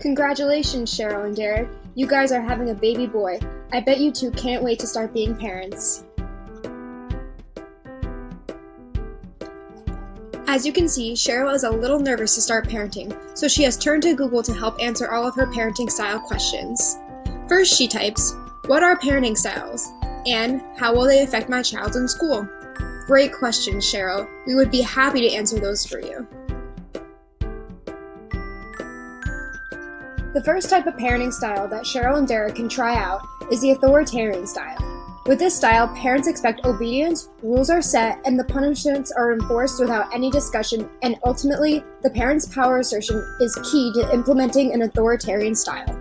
Congratulations, Cheryl and Derek. You guys are having a baby boy. I bet you two can't wait to start being parents. As you can see, Cheryl is a little nervous to start parenting, so she has turned to Google to help answer all of her parenting style questions. First, she types, "What are parenting styles?" and "How will they affect my child in school?" Great questions, Cheryl. We would be happy to answer those for you. The first type of parenting style that Cheryl and Derek can try out is the authoritarian style. With this style, parents expect obedience, rules are set, and the punishments are enforced without any discussion, and ultimately, the parent's power assertion is key to implementing an authoritarian style.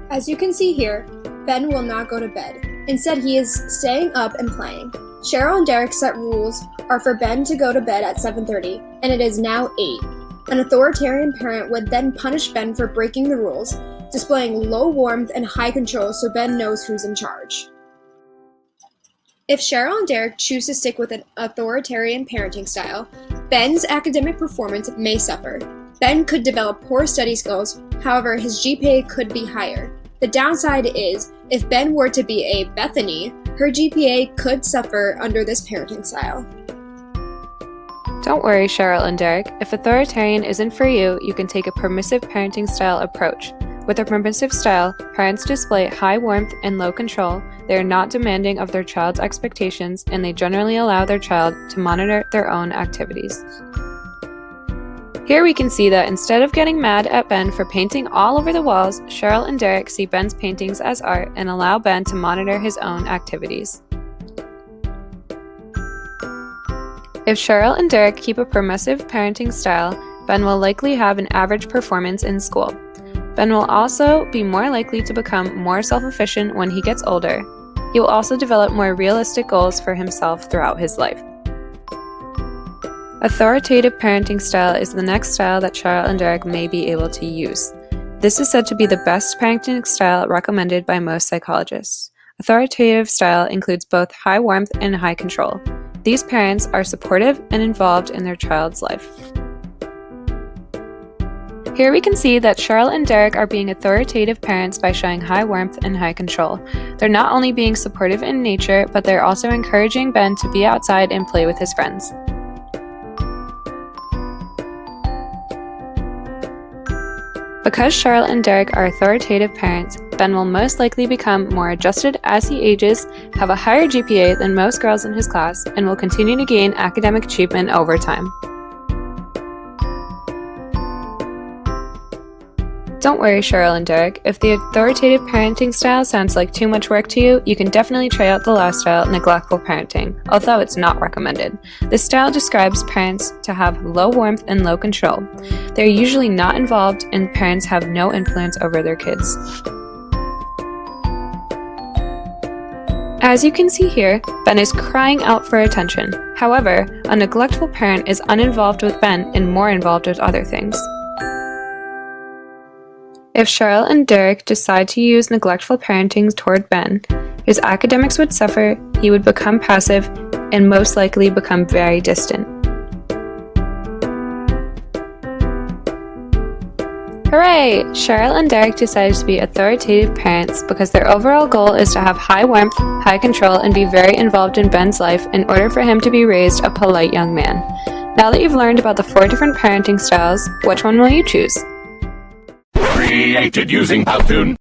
As you can see here, Ben will not go to bed. Instead, he is staying up and playing. Cheryl and Derek's set rules are for Ben to go to bed at 7:30, and it is now 8. An authoritarian parent would then punish Ben for breaking the rules, displaying low warmth and high control so Ben knows who's in charge. If Cheryl and Derek choose to stick with an authoritarian parenting style, Ben's academic performance may suffer. Ben could develop poor study skills, however, his GPA could be higher. The downside is, if Ben were to be a Bethany, her GPA could suffer under this parenting style. Don't worry, Cheryl and Derek. If authoritarian isn't for you, you can take a permissive parenting style approach. With a permissive style, parents display high warmth and low control, they are not demanding of their child's expectations, and they generally allow their child to monitor their own activities. Here we can see that instead of getting mad at Ben for painting all over the walls, Cheryl and Derek see Ben's paintings as art and allow Ben to monitor his own activities. If Cheryl and Derek keep a permissive parenting style, Ben will likely have an average performance in school. Ben will also be more likely to become more self-efficient when he gets older. He will also develop more realistic goals for himself throughout his life. Authoritative parenting style is the next style that Cheryl and Derek may be able to use. This is said to be the best parenting style recommended by most psychologists. Authoritative style includes both high warmth and high control. These parents are supportive and involved in their child's life. Here we can see that Cheryl and Derek are being authoritative parents by showing high warmth and high control. They're not only being supportive in nature, but they're also encouraging Ben to be outside and play with his friends. Because Cheryl and Derek are authoritative parents, Ben will most likely become more adjusted as he ages, have a higher GPA than most girls in his class, and will continue to gain academic achievement over time. Don't worry, Cheryl and Derek. If the authoritative parenting style sounds like too much work to you, you can definitely try out the last style, neglectful parenting, although it's not recommended. This style describes parents to have low warmth and low control. They're usually not involved, and parents have no influence over their kids. As you can see here, Ben is crying out for attention. However, a neglectful parent is uninvolved with Ben and more involved with other things. If Cheryl and Derek decide to use neglectful parenting toward Ben, his academics would suffer, he would become passive, and most likely become very distant. Hooray! Cheryl and Derek decided to be authoritative parents because their overall goal is to have high warmth, high control, and be very involved in Ben's life in order for him to be raised a polite young man. Now that you've learned about the 4 different parenting styles, which one will you choose? Created using Powtoon.